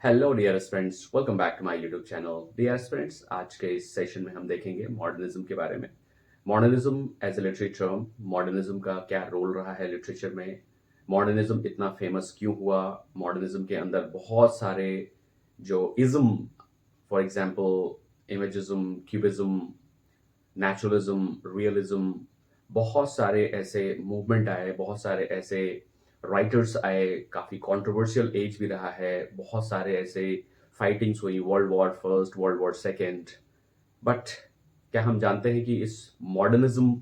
Hello dear friends, welcome back to my YouTube channel. Dear friends, आज के इस session में हम देखेंगे मॉडर्निज्म के बारे में। Modernism as a literature, modernism का क्या रोल रहा है लिटरेचर में, मॉडर्निज्म इतना फेमस क्यों हुआ, मॉडर्निज्म के अंदर बहुत सारे जो ism, for example imagism, cubism, naturalism, realism, बहुत सारे ऐसे मूवमेंट आए, बहुत सारे ऐसे राइटर्स आए, काफ़ी कंट्रोवर्शियल एज भी रहा है, बहुत सारे ऐसे फाइटिंग्स हुई, world war first, world war second. But क्या हम जानते हैं कि इस मॉडर्निज्म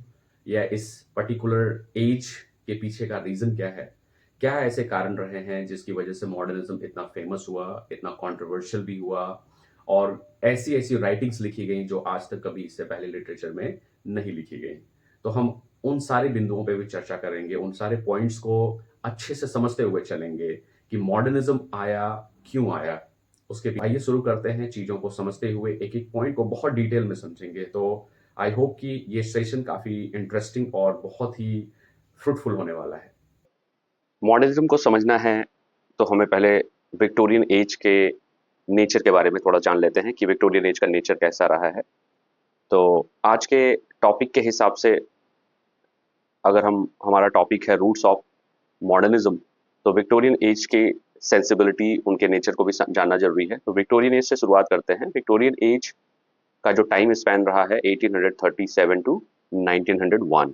या इस पर्टिकुलर एज के पीछे का रीज़न क्या है? क्या ऐसे कारण रहे हैं जिसकी वजह से मॉडर्निज्म इतना फेमस हुआ, इतना कंट्रोवर्शियल भी हुआ, और ऐसी ऐसी राइटिंग्स लिखी गई जो आज तक कभी इससे पहले लिटरेचर में नहीं लिखी गई। तो हम उन सारे बिंदुओं पे भी चर्चा करेंगे, उन सारे पॉइंट्स को अच्छे से समझते हुए चलेंगे कि मॉडर्निज्म आया, क्यों आया। उसके आइए शुरू करते हैं, चीज़ों को समझते हुए एक एक पॉइंट को बहुत डिटेल में समझेंगे। तो आई होप कि ये सेशन काफ़ी इंटरेस्टिंग और बहुत ही फ्रूटफुल होने वाला है। मॉडर्निज्म को समझना है तो हमें पहले विक्टोरियन एज के नेचर के बारे में थोड़ा जान लेते हैं कि विक्टोरियन एज का नेचर कैसा रहा है। तो आज के टॉपिक के हिसाब से अगर हम हमारा टॉपिक है रूट्स ऑफ मॉडर्निज्म, तो विक्टोरियन एज के सेंसिबिलिटी, उनके नेचर को भी जानना जरूरी है। तो विक्टोरियन एज से शुरुआत करते हैं। विक्टोरियन एज का जो टाइम स्पैन रहा है 1837 to 1901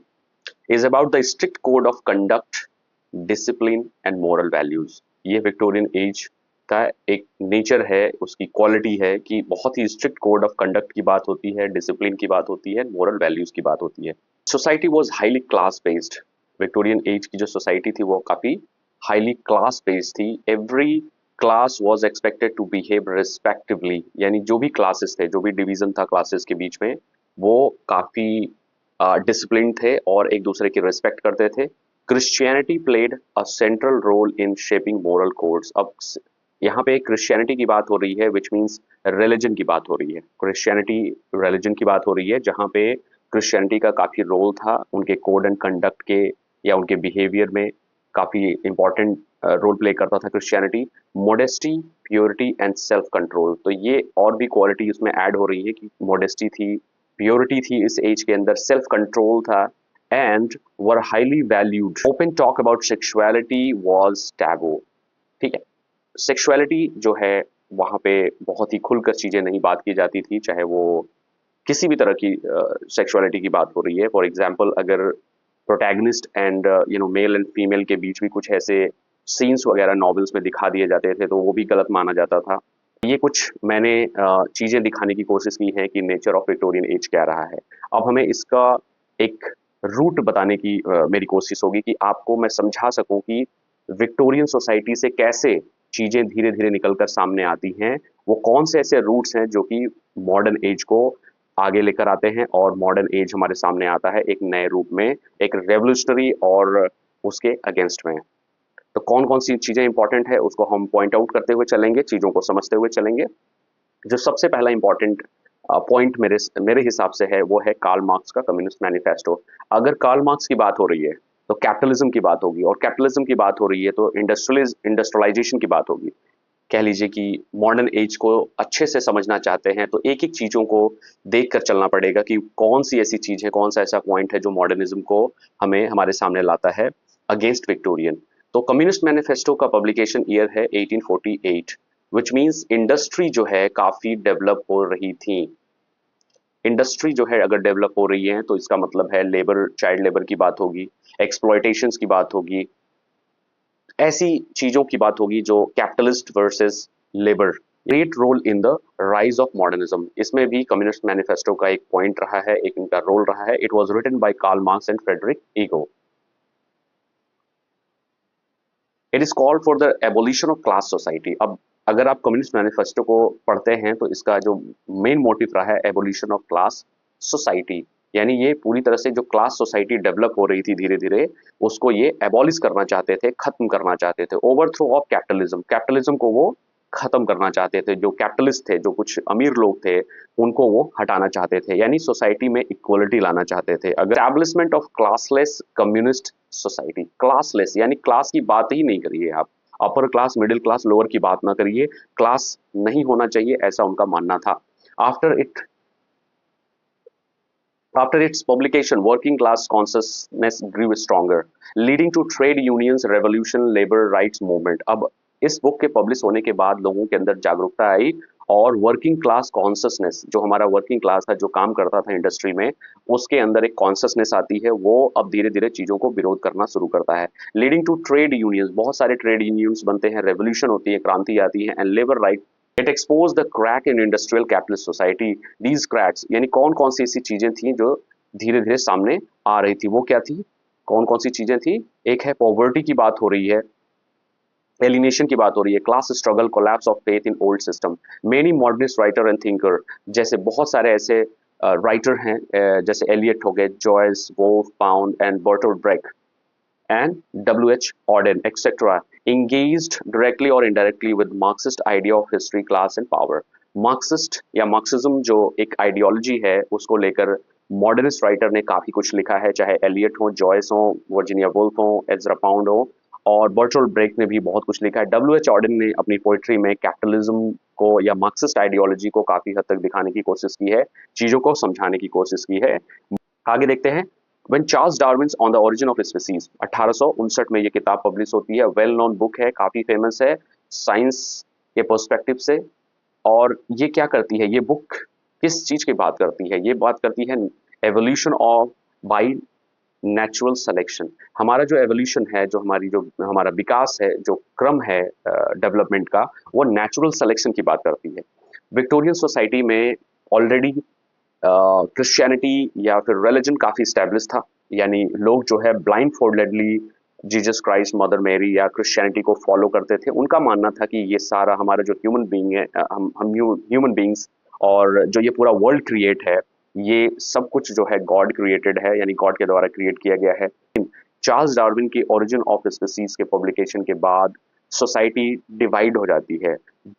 is about the strict code of conduct, discipline and moral values. ये विक्टोरियन एज का एक नेचर है, उसकी क्वालिटी है कि बहुत ही स्ट्रिक्ट कोड ऑफ कंडक्ट की बात होती है, डिसिप्लिन की बात होती है, मोरल वैल्यूज की बात होती है। Society was highly class based. Victorian age की जो सोसाइटी थी वो काफी हाईली क्लास बेस्ड थी। Every class was expected to behave respectively, यानी जो भी क्लासेस थे, जो भी डिवीजन था क्लासेस के बीच में, वो काफी डिसिप्लिन थे और एक दूसरे की रिस्पेक्ट करते थे। Christianity played a central role in shaping moral codes. अब यहाँ पे क्रिश्चियनिटी की बात हो रही है, विच मीन्स रिलीजन की बात हो रही है। क्रिश्चियनिटी रिलीजन की बात हो रही है, जहाँ पे क्रिश्चियनिटी का काफी रोल था उनके कोड एंड कंडक्ट के या उनके बिहेवियर में, काफी इंपॉर्टेंट रोल प्ले करता था Christianity. Modesty, purity and self control, तो ये और भी क्वालिटी उसमें ऐड हो रही है कि मोडेस्टी थी, प्योरिटी थी इस एज के अंदर, सेल्फ कंट्रोल था, and were highly valued. Open talk about sexuality was taboo. ठीक है, सेक्सुअलिटी जो है वहां पे बहुत ही खुलकर चीजें नहीं बात की जाती थी, चाहे वो किसी भी तरह की सेक्सुअलिटी की बात हो रही है। फॉर एग्जाम्पल, अगर protagonist and male and female के बीच भी कुछ ऐसे सीन्स वगैरह नॉवेल्स में दिखा दिए जाते थे तो वो भी गलत माना जाता था। ये कुछ मैंने चीजें दिखाने की कोशिश की है कि नेचर ऑफ विक्टोरियन एज क्या रहा है। अब हमें इसका एक रूट बताने की मेरी कोशिश होगी कि आपको मैं समझा सकूं कि विक्टोरियन सोसाइटी से कैसे चीजें धीरे धीरे निकलकर सामने आती हैं, वो कौन से ऐसे रूट्स हैं जो कि मॉडर्न एज को आगे लेकर आते हैं और मॉडर्न एज हमारे सामने आता है एक नए रूप में, एक रेवोल्यूशनरी और उसके अगेंस्ट में। तो कौन कौन सी चीजें इंपॉर्टेंट है उसको हम पॉइंट आउट करते हुए चलेंगे, चीजों को समझते हुए चलेंगे। जो सबसे पहला इंपॉर्टेंट पॉइंट मेरे मेरे हिसाब से है वो है कार्ल मार्क्स का कम्युनिस्ट मैनिफेस्टो। अगर कार्ल मार्क्स की बात हो रही है तो कैपिटलिज्म की बात होगी, और कैपिटलिज्म की बात हो रही है तो इंडस्ट्रियलाइजेशन की बात होगी। कह लीजिए कि मॉडर्न एज को अच्छे से समझना चाहते हैं तो एक एक चीजों को देख कर चलना पड़ेगा कि कौन सी ऐसी चीज है, कौन सा ऐसा पॉइंट है जो मॉडर्निज्म को हमें हमारे सामने लाता है अगेंस्ट विक्टोरियन। तो कम्युनिस्ट मैनिफेस्टो का पब्लिकेशन ईयर है 1848, विच मीन्स इंडस्ट्री जो है काफी डेवलप हो रही थी। इंडस्ट्री जो है अगर डेवलप हो रही है तो इसका मतलब है लेबर, चाइल्ड लेबर की बात होगी, एक्सप्लॉयटेशंस की बात होगी, ऐसी चीजों की बात होगी जो capitalist versus labour. Great role in the rise of modernism, इसमें भी कम्युनिस्ट मैनिफेस्टो का एक पॉइंट रहा है, एक इनका रोल रहा है। It was written by Karl Marx and Friedrich ego. It is called for the abolition of class society. अब अगर आप कम्युनिस्ट मैनिफेस्टो को पढ़ते हैं तो इसका जो मेन मोटिव रहा है एबोलिशन ऑफ क्लास सोसाइटी, यानी ये पूरी तरह से जो क्लास सोसाइटी डेवलप हो रही थी धीरे धीरे, उसको ये एबॉलिश करना चाहते थे, खत्म करना चाहते थे। ओवरथ्रो ऑफ कैपिटलिज्म, कैपिटलिज्म को वो खत्म करना चाहते थे। जो कैपिटलिस्ट थे, जो कुछ अमीर लोग थे, उनको वो हटाना चाहते थे, यानी सोसाइटी में इक्वलिटी लाना चाहते थे। अगर establishment of classless communist society, classless यानी क्लास की बात ही नहीं करिए आप, upper class, middle class, lower की बात ना करिए, क्लास नहीं होना चाहिए, ऐसा उनका मानना था। After it After its publication, working class consciousness grew stronger, leading to trade unions, revolution, labor rights movement. अब इस बुक के पब्लिश होने के बाद लोगों के अंदर जागरूकता आई और वर्किंग क्लास कॉन्सियसनेस, जो हमारा वर्किंग क्लास था, जो काम करता था इंडस्ट्री में, उसके अंदर एक कॉन्सियसनेस आती है। वो अब धीरे धीरे चीजों को विरोध करना शुरू करता है। लीडिंग टू ट्रेड यूनियंस, बहुत सारे ट्रेड यूनियंस बनते हैं, रेवोल्यूशन होती है, क्रांति आती है, and labour right. It expose the crack in industrial capitalist society. These cracks यानी कौन कौन सी ऐसी चीजें थी जो धीरे धीरे सामने आ रही थी, वो क्या थी, कौन कौन सी चीजें थी। एक है पॉवर्टी की बात हो रही है, एलिनेशन की बात हो रही है, class struggle, collapse of faith in old system. Many modernist writer and thinker, जैसे बहुत सारे ऐसे राइटर हैं, जैसे एलियट हो गए, Joyce, Woolf, Pound and Bertolt Brecht and W.H. Auden, etc., engaged directly or indirectly with Marxist idea of history, class and power. Marxist या Marxism जो एक आइडियोलॉजी है, उसको लेकर मॉडर्निस्ट राइटर ने काफी कुछ लिखा है, चाहे एलियट हो, जॉयस हो, वर्जीनिया वुल्फ हो, एजरा पाउंड हो, और बर्टोल्ड ब्रेक ने भी बहुत कुछ लिखा है। W.H. ऑडेन ने अपनी पोइट्री में कैपिटलिज्म को या मार्क्सिस्ट आइडियोलॉजी को काफी हद तक दिखाने की कोशिश की है, चीजों को समझाने की कोशिश की है। आगे देखते हैं। When Charles Darwin's On the Origin of Species, 1859 में ये किताब पब्लिश होती है, वेल नोन बुक है, काफी फेमस है साइंस के पर्सपेक्टिव से। और ये क्या करती है, ये बुक किस चीज की बात करती है, ये बात करती है evolution of by natural selection. हमारा जो एवोल्यूशन है, जो हमारा विकास है, जो क्रम है डेवलपमेंट का, वो नेचुरल सिलेक्शन की बात करती है। विक्टोरियन सोसाइटी में ऑलरेडी क्रिश्चियनिटी या फिर रिलीजन काफी स्टैब्लिश था, यानी लोग जो है blind foldedly Jesus Christ, mother मेरी या क्रिश्चियनिटी को फॉलो करते थे। उनका मानना था कि ये सारा हमारा जो ह्यूमन बीइंग है, हम ह्यूमन बीइंग्स और जो ये पूरा वर्ल्ड क्रिएट है, ये सब कुछ जो है गॉड क्रिएटेड है, यानी गॉड के द्वारा क्रिएट किया गया है। चार्ल्स डार्विन की ओरिजिन ऑफ स्पीसीज के पब्लिकेशन के बाद सोसाइटी डिवाइड हो जाती है,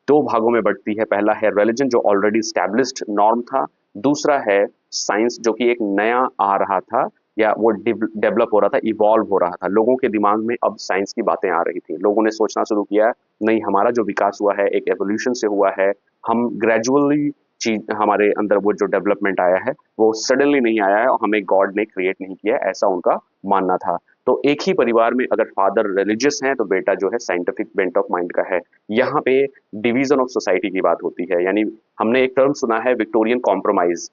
दो भागों में बढ़ती है। पहला है रिलीजन, जो ऑलरेडी स्टैब्लिश्ड नॉर्म था। दूसरा है साइंस, जो कि एक नया आ रहा था या वो डेवलप हो रहा था, इवॉल्व हो रहा था। लोगों के दिमाग में अब साइंस की बातें आ रही थी, लोगों ने सोचना शुरू किया, नहीं, हमारा जो विकास हुआ है एक एवोल्यूशन से हुआ है, हम ग्रेजुअली चीज, हमारे अंदर वो जो डेवलपमेंट आया है वो सडनली नहीं आया है और हमें गॉड ने क्रिएट नहीं किया, ऐसा उनका मानना था। तो एक ही परिवार में अगर फादर रिलीजियस हैं तो बेटा जो है साइंटिफिक बेंट ऑफ माइंड का है। यहाँ पे डिवीजन ऑफ सोसाइटी की बात होती है, यानी हमने एक टर्म सुना है विक्टोरियन कॉम्प्रोमाइज।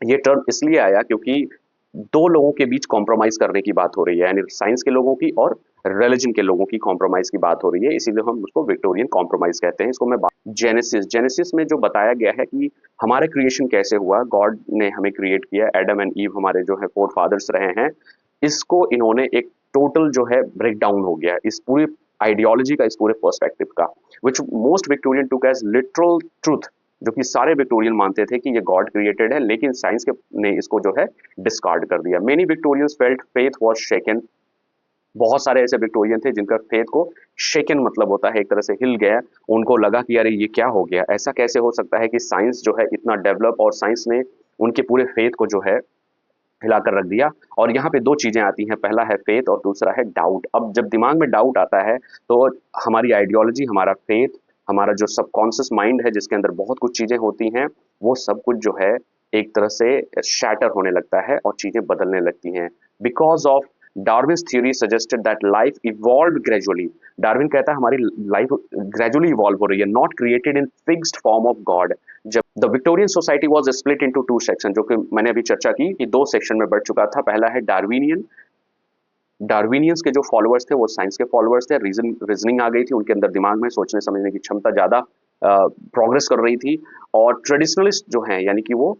ये टर्म इसलिए आया क्योंकि दो लोगों के बीच कॉम्प्रोमाइज करने की बात हो रही है, यानी साइंस के लोगों की और रिलीजन के लोगों की कॉम्प्रोमाइज की बात हो रही है, इसीलिए हम उसको विक्टोरियन कॉम्प्रोमाइज कहते हैं। इसको मैं जेनेसिस में जो बताया गया है कि हमारा क्रिएशन कैसे हुआ, गॉड ने हमें क्रिएट किया, एडम एंड ईव हमारे जो है फोर फादर्स रहे हैं, इसको इन्होंने एक टोटल जो है ब्रेक डाउन हो गया इस पूरी आइडियोलॉजी का, इस पूरे पर्सपेक्टिव का, which most Victorian took as literal truth, जो कि सारे विक्टोरियन मानते थे कि ये गॉड क्रिएटेड है, लेकिन साइंस के ने इसको जो है डिस्कार्ड कर दिया। Many Victorians felt faith was shaken. बहुत सारे ऐसे विक्टोरियन थे जिनका फेथ को शेकन मतलब होता है एक तरह से हिल गया, उनको लगा कि अरे ये क्या हो गया, ऐसा कैसे हो सकता है कि साइंस जो है इतना डेवलप और साइंस ने उनके पूरे फेथ को जो है हिलाकर रख दिया। और यहाँ पे दो चीजें आती हैं, पहला है फेथ और दूसरा है डाउट। अब जब दिमाग में डाउट आता है तो हमारी आइडियोलॉजी, हमारा फेथ, हमारा जो सबकॉन्शियस माइंड है जिसके अंदर बहुत कुछ चीजें होती हैं, वो सब कुछ जो है एक तरह से शैटर होने लगता है और चीजें बदलने लगती हैं। Because of Darwin's theory suggested that life evolve gradually. Darwin कहता है हमारी लाइफ ग्रेजुअली इवॉल्व हो रही है, not created in fixed form of God. जब the Victorian society was split into two section, जो कि मैंने अभी चर्चा की कि दो सेक्शन में बढ़ चुका था। पहला है डार्विनियन, डार्विनियंस के जो फॉलोअर्स थे वो साइंस के फॉलोअर्स थे, रीजनिंग आ गई थी उनके अंदर, दिमाग में सोचने समझने की क्षमता ज्यादा प्रोग्रेस कर रही थी। और ट्रेडिशनलिस्ट जो हैं, यानी कि वो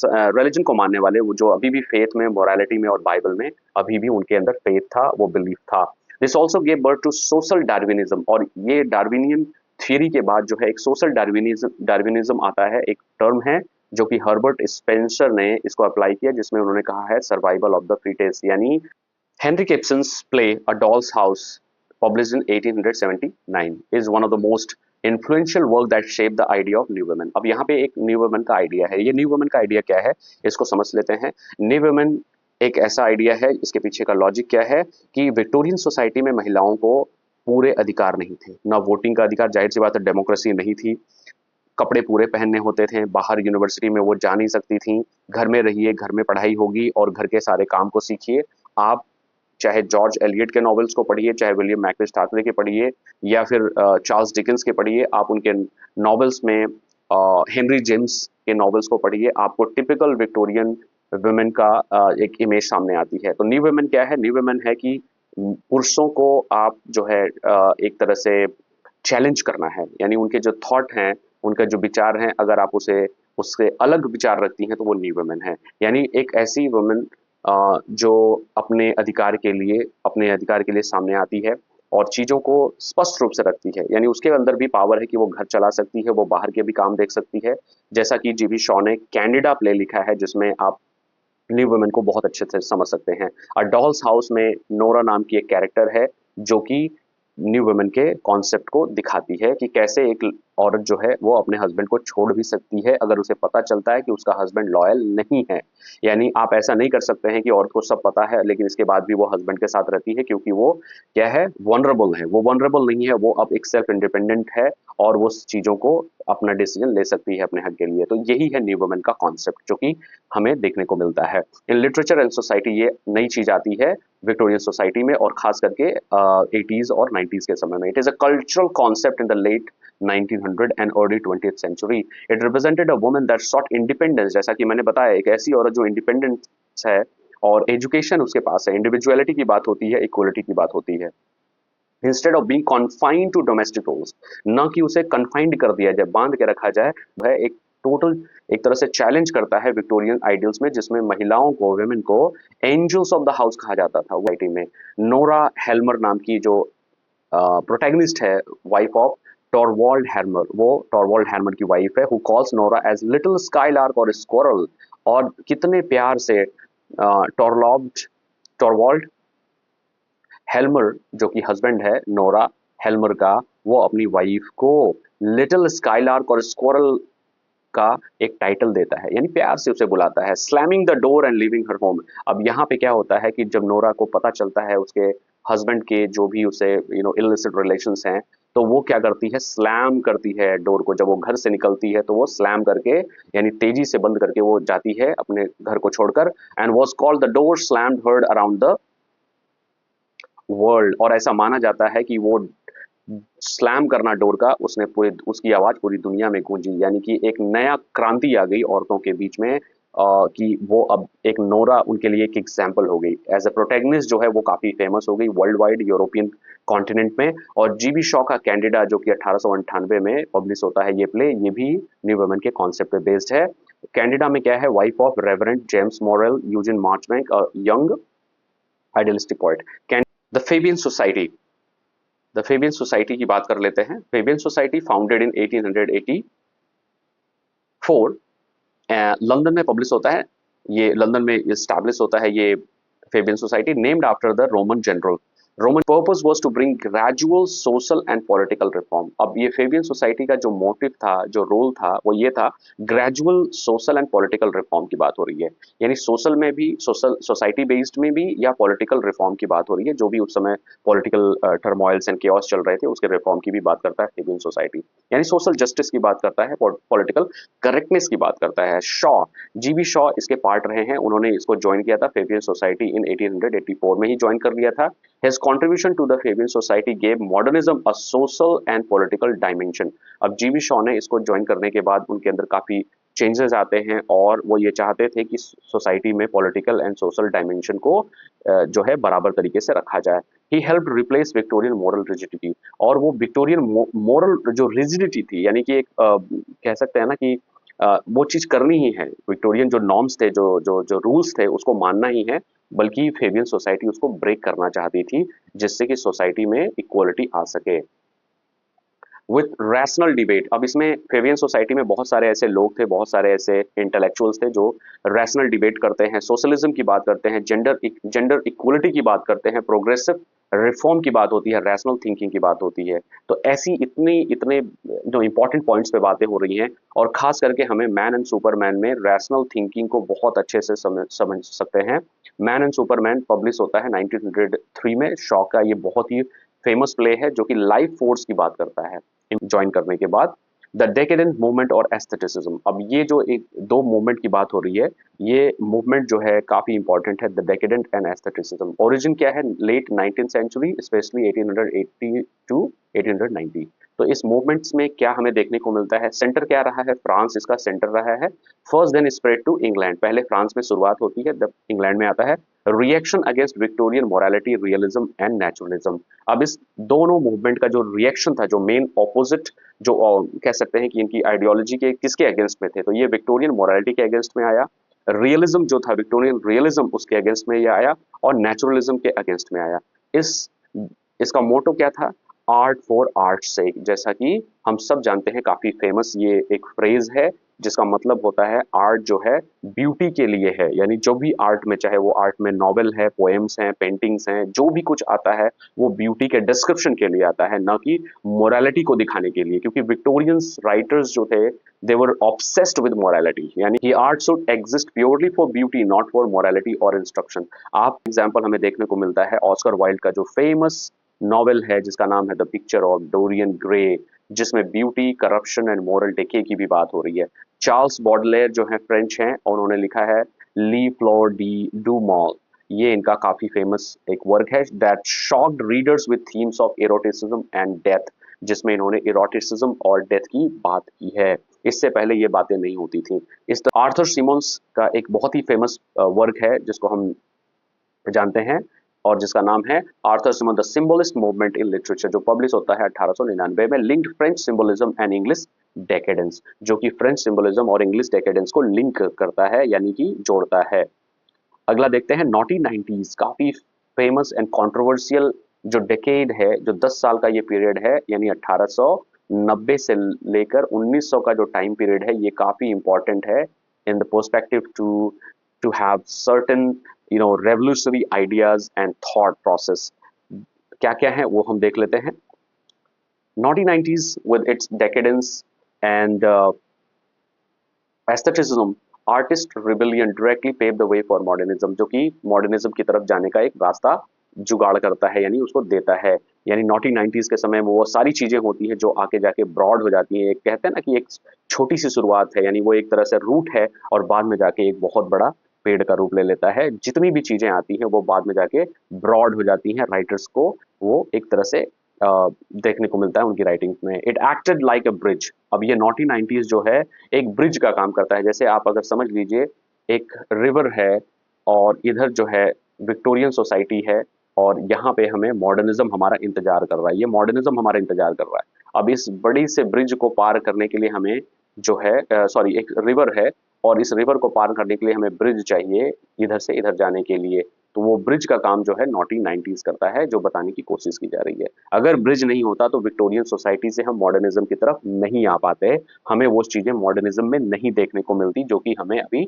रिलीजन को मानने वाले, वो जो अभी भी फेथ में, मोरालिटी में और बाइबल में अभी भी उनके अंदर फेथ था, वो बिलीफ था। This also gave birth to social Darwinism. और ये डार्विनियन थियरी के बाद जो है एक सोशल डार्विनिज्म आता है, एक टर्म है जो कि हर्बर्ट स्पेंसर ने इसको अप्लाई किया, जिसमें उन्होंने कहा है सर्वाइवल ऑफ द फिटेस्ट। यानी Henrik Ibsen's play A Doll's House, published in 1879, is one of the most influential work that shaped the idea of new women. अब यहाँ पे एक न्यू वुमेन का आइडिया है। ये न्यू वुमेन का idea क्या है, इसको समझ लेते हैं। न्यू वुमेन एक ऐसा आइडिया है, इसके पीछे का लॉजिक क्या है कि विक्टोरियन सोसाइटी में महिलाओं को पूरे अधिकार नहीं थे, ना वोटिंग का अधिकार, जाहिर सी बात है डेमोक्रेसी नहीं थी, कपड़े पूरे पहनने होते थे, बाहर यूनिवर्सिटी में वो जा नहीं सकती थी, घर में रहिए, घर में पढ़ाई होगी और घर के सारे काम को सीखिए। आप चाहे जॉर्ज एलियट के नॉवेल्स को पढ़िए, चाहे विलियम मैकबेथ ठाकरे के पढ़िए, या फिर चार्ल्स डिकेंस के पढ़िए, आप उनके नॉवेल्स में हेनरी जेम्स के नॉवेल्स को पढ़िए, आपको टिपिकल विक्टोरियन वुमेन का एक इमेज सामने आती है। तो न्यू वुमेन क्या है? न्यू वुमेन है कि पुरुषों को आप जो है एक तरह से चैलेंज करना है, यानी उनके जो थॉट हैं, उनका जो विचार हैं, अगर आप उसे उससे अलग विचार रखती हैं तो वो न्यू वुमेन है। यानी एक ऐसी वुमेन जो अपने अधिकार के लिए सामने आती है और चीज़ों को स्पष्ट रूप से रखती है, यानी उसके अंदर भी पावर है कि वो घर चला सकती है, वो बाहर के भी काम देख सकती है। जैसा कि जीबी शॉ ने कैंडिडा प्ले लिखा है, जिसमें आप न्यू वुमेन को बहुत अच्छे से समझ सकते हैं। अ डॉल्स हाउस में नोरा नाम की एक कैरेक्टर है जो कि न्यू वुमेन के कॉन्सेप्ट को दिखाती है कि कैसे एक औरत जो है वो अपने हस्बैंड को छोड़ भी सकती है अगर उसे पता चलता है कि उसका हस्बैंड लॉयल नहीं है। यानी आप ऐसा नहीं कर सकते हैं कि औरत को सब पता है लेकिन इसके बाद भी वो हस्बैंड के साथ रहती है, क्योंकि वो क्या है, वनरेबल है। वो वनरेबल नहीं है, वो अब एक सेल्फ इंडिपेंडेंट है और वो चीज़ों को अपना डिसीजन ले सकती है अपने हक के लिए। तो यही है न्यू वुमेन का कॉन्सेप्ट जो कि हमें देखने को मिलता है। इन लिटरेचर एंड सोसाइटी ये नई चीज़ आती है विक्टोरियन सोसाइटी में, और खास करके 80s और 90s के समय में। It is a cultural concept in the late 1900 and early 20th century. It represented a woman that sought independence, जैसा कि मैंने बताया, एक ऐसी औरत जो इंडिपेंडेंस है और एजुकेशन उसके पास है, इंडिविजुअलिटी की बात होती है, इक्वलिटी की बात होती है। Instead of being confined to domestic roles, न कि उसे कन्फाइंड कर दिया जाए, बांध के रखा जाए। वह टोटल एक तरह से चैलेंज करता है विक्टोरियन आइडियल्स में, जिसमें महिलाओं को, वुमेन को एंजल्स ऑफ द हाउस कहा जाता था वाइटिंग में। नोरा हेल्मर नाम की जो प्रोटैगनिस्ट है, वाइफ ऑफ टॉरवॉल्ड हैमर, वो टॉरवॉल्ड हैमर की वाइफ है, who calls Nora as little skylark और स्क्वारल। और कितने प्यार से टॉरवॉल्ड हेल्मर, जो कि हस्बैंड है नोरा हेल्मर का, वो अपनी वाइफ को लिटिल स्काईलार्क और स्क्वारल का एक टाइटल देता है, यानी प्यार से उसे बुलाता है। Slamming the door and living her home. अब यहाँ पे क्या होता है कि जब नोरा को पता चलता है उसके हस्बैंड के जो भी उसे इलिसिट रिलेशंस हैं, तो वो क्या करती है, स्लैम करती है डोर को। जब वो घर से निकलती है तो वो स्लैम करके, यानी तेजी से बंद करके वो जाती है अपने घर को छोड़कर। And was called the door slammed heard around the world. और ऐसा माना जाता है कि वो स्लैम करना डोर का, उसकी आवाज पूरी दुनिया में गूंजी, यानी कि एक नया क्रांति आ गई औरतों के बीच में, कि वो अब एक नोरा उनके लिए एक एग्जाम्पल हो गई। एज ए प्रोटैगनिस्ट जो है वो काफी फेमस हो गई वर्ल्ड वाइड, यूरोपियन कॉन्टिनेंट में। और जीबी शॉ का कैंडिडा, जो कि 1898 में पब्लिश होता है ये प्ले, ये भी न्यू वुमेन के कॉन्सेप्ट पे बेस्ड है। कैंडिडा में क्या है, wife of Reverend James Morell Eugene Marchbank, young idealistic poet. The Fabian society, the Fabian society की बात कर लेते हैं। Fabian society founded in 1884, London में पब्लिश होता है, ये लंदन में इस्टेब्लिश होता है ये Fabian society, named after the Roman general. Roman purpose was to bring gradual social and political reform. अब ये फेबियन सोसाइटी का जो मोटिव था, जो रोल था, वो ये था, gradual social and political reform की बात हो रही है, यानी सोशल में भी, सोशल सोसाइटी बेस्ड में भी, या पॉलिटिकल रिफॉर्म की बात हो रही है, जो भी उस समय पॉलिटिकल टर्मोइल्स एंड केओस चल रहे थे उसके रिफॉर्म की भी बात करता है फेबियन सोसाइटी। यानी सोशल जस्टिस की बात करता है, पॉलिटिकल करेक्टनेस की बात करता है। शॉ, जीबी शॉ इसके पार्ट रहे हैं, उन्होंने इसको ज्वाइन किया था फेबियन सोसाइटी इन 1884 में ही ज्वाइन कर लिया था। His contribution to the Fabian Society gave modernism a social and political dimension। अब जीबी शॉ ने इसको ज्वाइन करने के बाद उनके अंदर काफी चेंजेस आते हैं और वो ये चाहते थे कि सोसाइटी में पॉलिटिकल एंड सोशल डायमेंशन को जो है बराबर तरीके से रखा जाए। He help replace Victorian moral rigidity, और वो विक्टोरियन मॉरल जो रिजिडिटी थी, यानी कि एक कह सकते हैं ना कि वो चीज करनी ही है, विक्टोरियन जो नॉर्म्स थे, जो रूल्स थे, उसको मानना ही है, बल्कि फेबियन सोसाइटी उसको ब्रेक करना चाहती थी, जिससे कि सोसाइटी में इक्वलिटी आ सके। विथ रैशनल डिबेट, अब इसमें फेबियन सोसाइटी में बहुत सारे ऐसे लोग थे, बहुत सारे ऐसे इंटेलेक्चुअल्स थे जो रैशनल डिबेट करते हैं, सोशलिज्म की बात करते हैं, जेंडर इक्वलिटी की बात करते हैं, प्रोग्रेसिव रिफॉर्म की बात होती है, रैशनल थिंकिंग की बात होती है। तो ऐसी इतने जो इंपॉर्टेंट पॉइंट्स पे बातें हो रही हैं, और खास करके हमें मैन एंड सुपरमैन में रैशनल थिंकिंग को बहुत अच्छे से समझ सकते हैं। मैन एंड सुपरमैन पब्लिश होता है 1903 में, शॉ का ये बहुत ही फेमस प्ले है जो कि लाइफ फोर्स की बात करता है ज्वाइन करने के बाद। द डेकेडेंट मूवमेंट और एस्थेटिसिज्म, अब ये जो एक दो मूवमेंट की बात हो रही है, ये मूवमेंट जो है काफी इंपॉर्टेंट है। द डेकेडेंट एंड एस्थेटिसिज्म ओरिजिन क्या है, late 19th century, specially 1880 to 1890। तो इस मूवमेंट्स में क्या हमें देखने को मिलता है, सेंटर क्या रहा है, फ्रांस इसका सेंटर रहा है first, then spread to England, पहले फ्रांस में शुरुआत होती है, जब इंग्लैंड में आता है। Reaction against Victorian morality, realism and naturalism, अब इस दोनों मूवमेंट का जो रिएक्शन था, जो मेन ऑपोजिट, जो कह सकते हैं कि इनकी आइडियोलॉजी के किसके अगेंस्ट में थे, तो ये विक्टोरियन मोरालिटी के अगेंस्ट में आया, रियलिज्म जो था विक्टोरियन रियलिज्म उसके अगेंस्ट में ये आया, और नेचुरलिज्म के अगेंस्ट में आया। इस इसका मोटो क्या था, आर्ट फॉर आर्ट्स सेक, जैसा कि हम सब जानते हैं, काफी फेमस ये एक फ्रेज है जिसका मतलब होता है आर्ट जो है ब्यूटी के लिए है, यानी जो भी आर्ट में, चाहे वो आर्ट में नॉवेल है, पोएम्स हैं, पेंटिंग्स हैं, जो भी कुछ आता है वो ब्यूटी के डिस्क्रिप्शन के लिए आता है, ना कि मोरालिटी को दिखाने के लिए, क्योंकि विक्टोरियंस राइटर्स जो थे दे वर ऑब्सेस्ड विद मोरालिटी, यानी कि art should exist purely for beauty, not for morality और इंस्ट्रक्शन। आप एग्जाम्पल हमें देखने को मिलता है ऑस्कर वाइल्ड का जो फेमस नॉवेल है जिसका नाम है the picture of Dorian Gray, जिसमें beauty, corruption and moral decay की भी बात हो रही है। चार्ल्स बॉडलेयर जो है फ्रेंच हैं और उन्होंने लिखा है ली फ्लोर डी डू मॉल, ये इनका काफी फेमस एक वर्क है, that shocked readers with themes of eroticism and death, जिसमें इन्होंने इरोटिसिज्म और डेथ की बात की है। इससे पहले ये बातें नहीं होती थी। इस आर्थर सिमन्स का एक बहुत ही फेमस वर्क है जिसको हम जानते हैं और जिसका नाम है Arthur Simon the symbolist movement in literature, जो पब्लिश होता है 1899 में, linked French symbolism and English decadence, जो कि फ्रेंच सिंबलिज्म और इंग्लिश डेकेडेंस को लिंक करता है, यानी कि जोड़ता है। अगला देखते हैं नॉटी 90s, काफी फेमस एंड कंट्रोवर्शियल जो डेकेड है, जो 10 साल का ये पीरियड है, यानी 1890 से लेकर 1900 का जो टाइम पीरियड है, ये काफी इंपॉर्टेंट है in the perspective to have certain revolutionary ideas and thought process. क्या क्या है वो हम देख लेते हैं। Naughty 90s with its decadence and aestheticism, artist rebellion directly pave the way for modernism, जो कि मॉडर्निज्म की तरफ जाने का एक रास्ता जुगाड़ करता है, यानी उसको देता है। यानी नॉटी 90s के समय में वो सारी चीजें होती हैं जो आके जाके ब्रॉड हो जाती हैं। एक कहते हैं ना कि एक छोटी सी शुरुआत है, यानी वो एक तरह से रूट है और बाद में जाके एक बहुत बड़ा पेड़ का रूप ले लेता है। जितनी भी चीजें आती हैं वो बाद में जाके ब्रॉड हो जाती हैं, राइटर्स को वो एक तरह से देखने को मिलता है उनकी राइटिंग्स में। It acted like a bridge, अब ये नॉटी 90s जो है एक ब्रिज का काम करता है। जैसे आप अगर समझ लीजिए एक रिवर है और इधर जो है विक्टोरियन सोसाइटी है और यहाँ पे हमें मॉडर्निज्म हमारा इंतजार कर रहा है, ये मॉडर्निज्म हमारा इंतजार कर रहा है। अब इस बड़ी से ब्रिज को पार करने के लिए हमें जो है सॉरी एक रिवर है और इस रिवर को पार करने के लिए हमें ब्रिज चाहिए इधर से इधर जाने के लिए, तो वो ब्रिज का काम जो है नॉटी 90s करता है, जो बताने की कोशिश की जा रही है। अगर ब्रिज नहीं होता तो विक्टोरियन सोसाइटी से हम मॉडर्निज्म की तरफ नहीं आ पाते, हमें वो चीजें मॉडर्निज्म में नहीं देखने को मिलती जो कि हमें अभी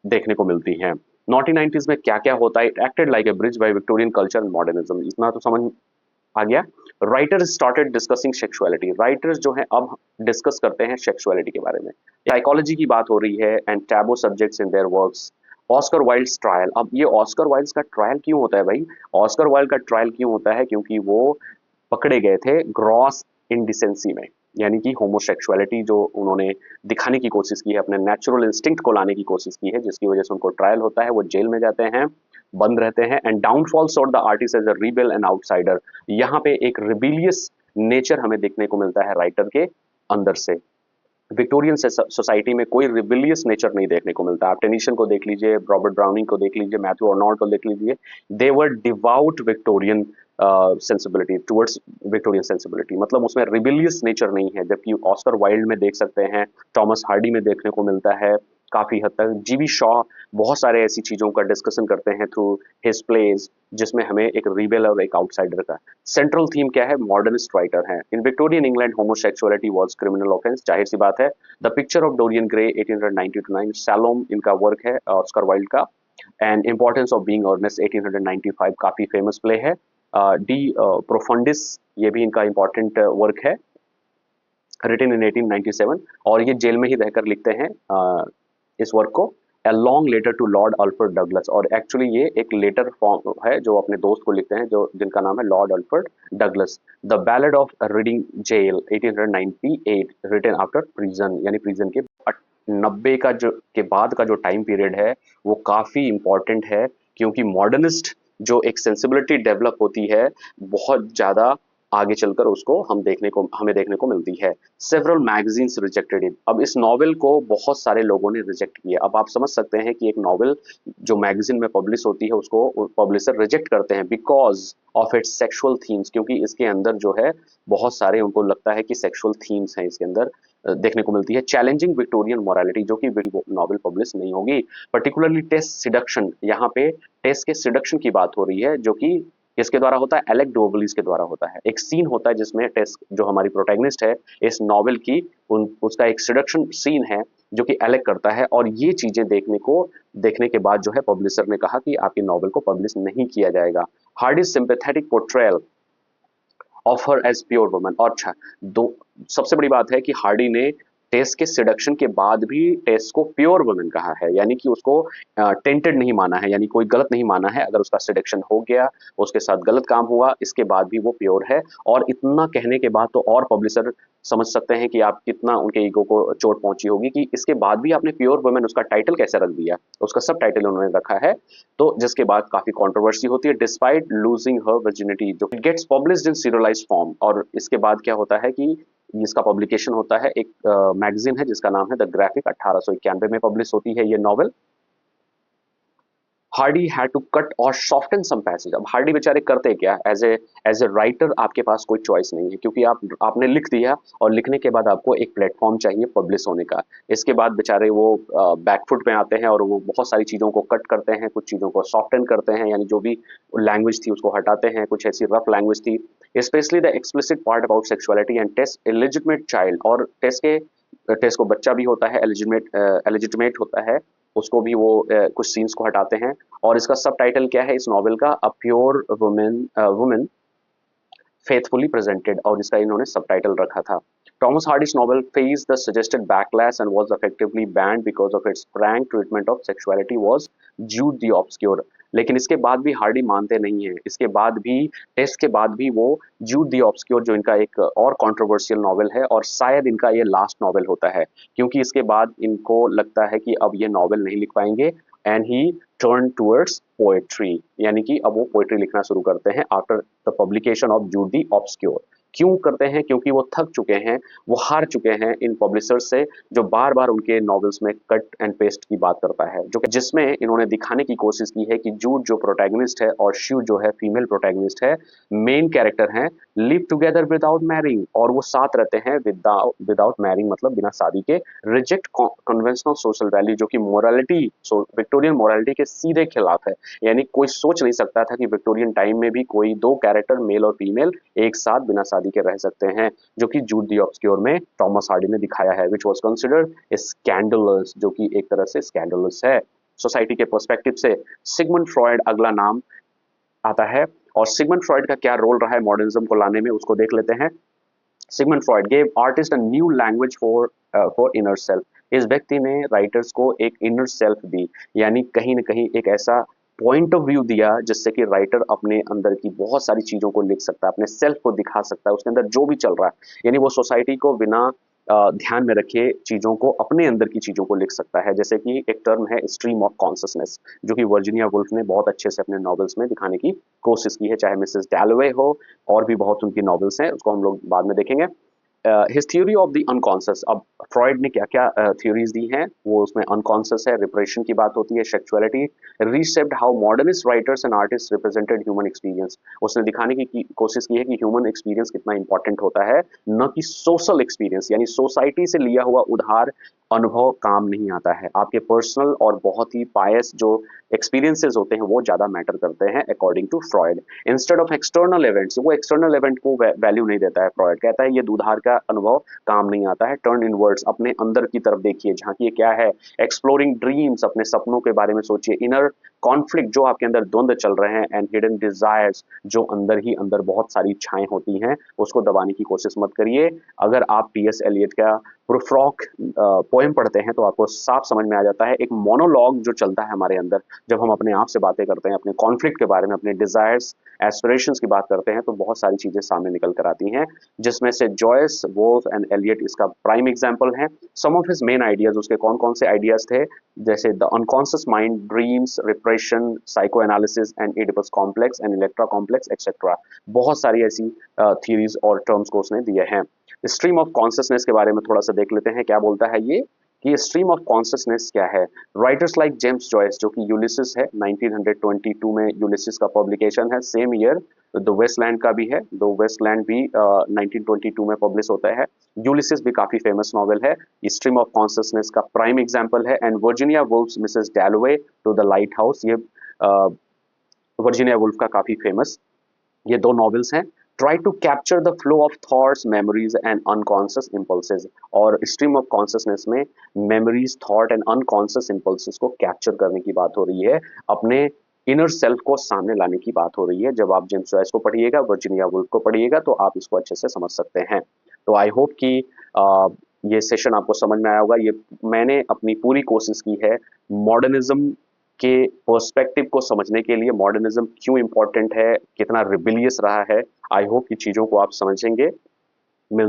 देखने को मिलती हैं। नॉटी 90s में क्या क्या होता है, it acted like a bridge by Victorian culture and modernism, इतना तो समझ आ गया। Writers started discussing sexuality, writers जो है अब डिस्कस करते हैं सेक्सुअलिटी के बारे में, साइकोलॉजी की बात हो रही है and taboo subjects in their works. Oscar Wilde's trial, अब ये ऑस्कर वाइल्ड्स का ट्रायल क्यों होता है भाई, ऑस्कर वाइल्ड का ट्रायल क्यों होता है, क्योंकि वो पकड़े गए थे ग्रॉस इंडिसेंसी में, यानी कि होमोसेक्सुअलिटी जो उन्होंने दिखाने की कोशिश की है, अपने नेचुरल इंस्टिंक्ट को लाने की कोशिश की है, जिसकी वजह से उनको ट्रायल होता है, वो जेल में जाते हैं, बंद रहते हैं। And downfall sought the artist as a rebel and outsider, यहाँ पे एक रिबिलियस नेचर हमें देखने को मिलता है राइटर के अंदर से। विक्टोरियन सोसाइटी में कोई रिबिलियस नेचर नहीं देखने को मिलता। आप टेनिसन को देख लीजिए, रॉबर्ट ब्राउनिंग को देख लीजिए, मैथ्यू अर्नोल्ट को देख लीजिए, they were devout Victorian sensibility towards Victorian sensibility, मतलब उसमें रिबिलियस नेचर नहीं है। जबकि ऑस्कर वाइल्ड में देख सकते हैं, टॉमस हार्डी में देखने को मिलता है काफी हद तक, जीवी शॉ बहुत सारे ऐसी चीजों का डिस्कशन करते हैं थ्रू हिज प्लेज, जिसमें हमें एक रिबेल और एक आउटसाइडर का सेंट्रल थीम क्या है, मॉडर्निस्ट राइटर है। In Victorian England homosexuality was criminal offence, जाहिर सी बात है। The picture of Dorian Gray 1890 Salome इनका वर्क है ऑस्कर वाइल्ड का। And importance of being Earnest 1895 काफी फेमस प्ले है। डी प्रोफंडिस ये भी इनका इंपॉर्टेंट वर्क है, रिटन इन 1897, और ये जेल में ही रहकर लिखते हैं इस वर्क को। a long letter to Lord Alfred Douglas। और एक्चुअली ये एक लेटर फॉर्म है जो अपने दोस्त को लिखते हैं, जो जिनका नाम है Lord Alfred Douglas. The ballad of Reading gaol 1898 written after prison, यानी प्रिजन के 90 का जो के बाद का जो टाइम पीरियड है वो काफ़ी इंपॉर्टेंट है, क्योंकि मॉडर्निस्ट जो एक सेंसिबिलिटी डेवलप होती है बहुत ज़्यादा आगे चलकर उसको हमें देखने को मिलती है। Several magazines rejected it. अब इस नॉवेल को बहुत सारे लोगों ने रिजेक्ट किया। अब आप समझ सकते हैं कि एक नॉवेल जो मैगजीन में पब्लिश होती है उसको पब्लिशर रिजेक्ट करते हैं because of its sexual themes, क्योंकि इसके अंदर जो है बहुत सारे उनको लगता है कि सेक्सुअल थीम्स हैं इसके अंदर देखने को मिलती है। चैलेंजिंग विक्टोरियन मोरालिटी, जो कि नॉवेल पब्लिश नहीं होगी। पर्टिकुलरली टेस्ट सिडक्शन, यहाँ पे टेस्ट के सिडक्शन की बात हो रही है, जो कि किसके द्वारा होता है, एलेक डोवलिस के द्वारा होता है। एक सीन होता है जिसमें टेस्ट जो हमारी प्रोटैगनिस्ट है इस नॉवेल की, उसका एक सिडक्शन सीन है जो कि एलेक करता है, और ये चीजें देखने के बाद जो है पब्लिशर ने कहा कि आपकी नॉवेल को पब्लिश नहीं किया जाएगा। Hardy sympathetic portrayal of her as pure woman. और अच्छा, दो सबसे बड़ी बात है कि हार्डी ने टेस के सिडक्शन के बाद भी टेस को प्योर वुमन कहा है, यानी कि उसको टेंटेड नहीं माना है, यानी कोई गलत नहीं माना है। अगर उसका सिडक्शन हो गया, उसके साथ गलत काम हुआ, इसके बाद भी वो प्योर है। और इतना कहने के बाद तो और पब्लिशर समझ सकते हैं कि आप कितना उनके ईगो को चोट पहुंची होगी कि इसके बाद भी आपने प्योर वुमन उसका टाइटल कैसे रख दिया, उसका सब टाइटल उन्होंने रखा है। तो जिसके बाद काफी कंट्रोवर्सी होती है। डिस्पाइट लूजिंग हर वर्जिनिटी, जो gets published in serialised form. और इसके बाद क्या होता है कि इसका पब्लिकेशन होता है, एक मैगजीन है जिसका नाम है द ग्राफिक, 1891 में पब्लिश होती है ये novel. Hardy had to cut और सॉफ्टन सम पैसेज। अब हार्डी बेचारे करते क्या, एज ए राइटर आपके पास कोई चॉइस नहीं है, क्योंकि आपने लिख दिया और लिखने के बाद आपको एक प्लेटफॉर्म चाहिए पब्लिश होने का। इसके बाद बेचारे वो बैकफुट में आते हैं और वो बहुत सारी चीज़ों को कट करते हैं, कुछ चीज़ों को सॉफ्टन करते हैं, यानी जो भी लैंग्वेज थी उसको हटाते हैं, कुछ ऐसी रफ लैंग्वेज थी। Specially the explicit part about sexuality and Tess illegitimate child. और टेस्ट को बच्चा भी होता है, एलिजिटमेट होता है, उसको भी वो कुछ सीन्स को हटाते हैं। और इसका सब टाइटल क्या है इस नॉवेल का, a pure women faithfully presented, और इसका इन्होंने सब टाइटल रखा था। Thomas Hardy's novel faced the suggested backlash and was effectively banned because of its frank treatment of sexuality was Jude the Obscure। लेकिन इसके बाद भी हार्डी मानते नहीं है, इसके बाद भी टेस्ट के बाद भी वो जूड द ऑब्सक्योर, जो इनका एक और कंट्रोवर्शियल नॉवेल है और शायद इनका ये लास्ट नॉवेल होता है, क्योंकि इसके बाद इनको लगता है कि अब ये नॉवेल नहीं लिख पाएंगे। And he turn towards poetry, यानी कि अब वो पोएट्री लिखना शुरू करते हैं after the publication of Jude the Obscure. क्यों करते हैं, क्योंकि वो थक चुके हैं, वो हार चुके हैं इन पब्लिशर्स से, जो बार बार उनके नॉवेल्स में कट एंड पेस्ट की बात करता है, जो जिसमें इन्होंने दिखाने की कोशिश की है कि जूड जो प्रोटैगनिस्ट है और शिव जो है फीमेल प्रोटैगनिस्ट है, मेन कैरेक्टर हैं, लिव टुगेदर विदाउट मैरिंग, और वो साथ रहते हैं विदाउट मैरिंग, मतलब बिना शादी के। रिजेक्ट कन्वेंशनल सोशल वैल्यू, जो कि मोरालिटी, विक्टोरियन मोरालिटी के सीधे खिलाफ है। यानी कोई सोच नहीं सकता था कि विक्टोरियन टाइम में भी कोई दो कैरेक्टर मेल और फीमेल एक साथ बिना शादी के रह सकते हैं, जो कि जूड द ऑब्सक्योर में थॉमस हार्डी ने दिखाया है, विच वाज कंसिडर्ड स्कैंडलस, जो कि एक तरह से स्कैंडलस है सोसाइटी के पर्सपेक्टिव से। सिगमंड फ्रॉयड अगला नाम आता है, और सिगमंड फ्रॉयड का क्या रोल रहा है मॉडर्निज्म को लाने में, उसको देख लेते हैं। Sigmund Freud gave artist a new language for inner self. इस व्यक्ति ने राइटर्स को एक इनर सेल्फ दी, यानी कहीं ना कहीं एक ऐसा पॉइंट ऑफ व्यू दिया जिससे कि राइटर अपने अंदर की बहुत सारी चीजों को लिख सकता है, अपने सेल्फ को दिखा सकता है, उसके अंदर जो भी चल रहा है, यानी वो सोसाइटी को बिना ध्यान में रखे चीजों को, अपने अंदर की चीजों को लिख सकता है। जैसे कि एक टर्म है स्ट्रीम ऑफ कॉन्शियसनेस, जो कि वर्जीनिया वुल्फ ने बहुत अच्छे से अपने नॉवेल्स में दिखाने की कोशिश की है, चाहे मिसेस डैलवे हो और भी बहुत उनकी नॉवेल्स हैं, उसको हम लोग बाद में देखेंगे। His theory of the unconscious. अब फ्रॉयड ने क्या क्या थ्योरीज दी हैं, वो उसमें अनकॉन्शियस है, रिप्रेशन की बात होती है, sexuality, reshaped how modernist writers and artist represented human experience. उसने दिखाने की कोशिश की है कि ह्यूमन एक्सपीरियंस कितना इंपॉर्टेंट होता है, न कि सोशल एक्सपीरियंस, यानी सोसाइटी से लिया हुआ उधार अनुभव काम नहीं आता है। आपके पर्सनल और बहुत ही पायस जो एक्सपीरियंसेस होते हैं वो ज्यादा मैटर करते हैं according to Freud, instead of external events. वो एक्सटर्नल इवेंट को वैल्यू नहीं देता है। फ्रॉयड कहता है ये उधार का अनुभव काम नहीं आता है। टर्न इनवर्ड्स, अपने अंदर की तरफ देखिए, झांकिए क्या है। एक्सप्लोरिंग ड्रीम्स, अपने सपनों के बारे में सोचिए। इनर कॉन्फ्लिक्ट, जो आपके अंदर द्वंद्व चल रहे हैं। एंड हिडन डिजायर्स, जो अंदर ही अंदर बहुत सारी इच्छाएं होती हैं, उसको दबाने की कोशिश मत करिए। अगर आप टी.एस. एलियट का प्रूफ्रॉक पोएम पढ़ते हैं तो आपको साफ समझ में आ जाता है। एक मोनोलॉग जो चलता है हमारे अंदर जब हम अपने आप से बातें करते हैं, अपने कॉन्फ्लिक्ट के बारे में, अपने डिजायर्स एस्पिरेशंस की बात करते हैं, तो बहुत सारी चीजें सामने निकल कर आती हैं, जिसमें से जॉयस, वोल्फ एंड एलियट इसका प्राइम एग्जाम्पल है। सम ऑफ हिज मेन आइडियाज, उसके कौन कौन से आइडियाज थे, जैसे the unconscious mind, dreams, repression, psycho analysis and Oedipus complex and Electra complex etcetera. बहुत सारी ऐसी थियरीज और टर्म्स को उसने दिए हैं। स्ट्रीम ऑफ कॉन्शियसनेस के बारे में थोड़ा सा देख लेते हैं, क्या बोलता है ये कि स्ट्रीम ऑफ कॉन्शियसनेस क्या है। राइटर्स लाइक जेम्स जॉयस, जो कि यूलिसिस है, 1922 में यूलिसिस का पब्लिकेशन है, सेम ईयर द वेस्टलैंड का भी है, द वेस्टलैंड भी 1922 में पब्लिश होता है। यूलिसिस भी काफी फेमस नॉवेल है, स्ट्रीम ऑफ कॉन्शियसनेस का प्राइम एग्जाम्पल है। And Virginia Woolf's Mrs Dalloway to the lighthouse, ये वर्जीनिया वुल्फ का काफी फेमस ये दो नॉवेल्स हैं। Try to capture the flow of thoughts, memories and unconscious impulses. और स्ट्रीम ऑफ कॉन्शियसनेस में memories, thought and unconscious impulses को capture करने की बात हो रही है, अपने इनर सेल्फ को सामने लाने की बात हो रही है। जब आप जेम्स जॉयस को पढ़िएगा, वर्जीनिया वुल्फ को पढ़िएगा, तो आप इसको अच्छे से समझ सकते हैं। तो आई होप कि ये सेशन आपको समझ में आया होगा। ये मैंने अपनी पूरी कोशिश की है मॉडर्निज्म के पर्सपेक्टिव को समझने के लिए, मॉडर्निज्म क्यों इंपॉर्टेंट है, कितना रिबिलियस रहा है। आई होप कि चीजों को आप समझेंगे। मिलते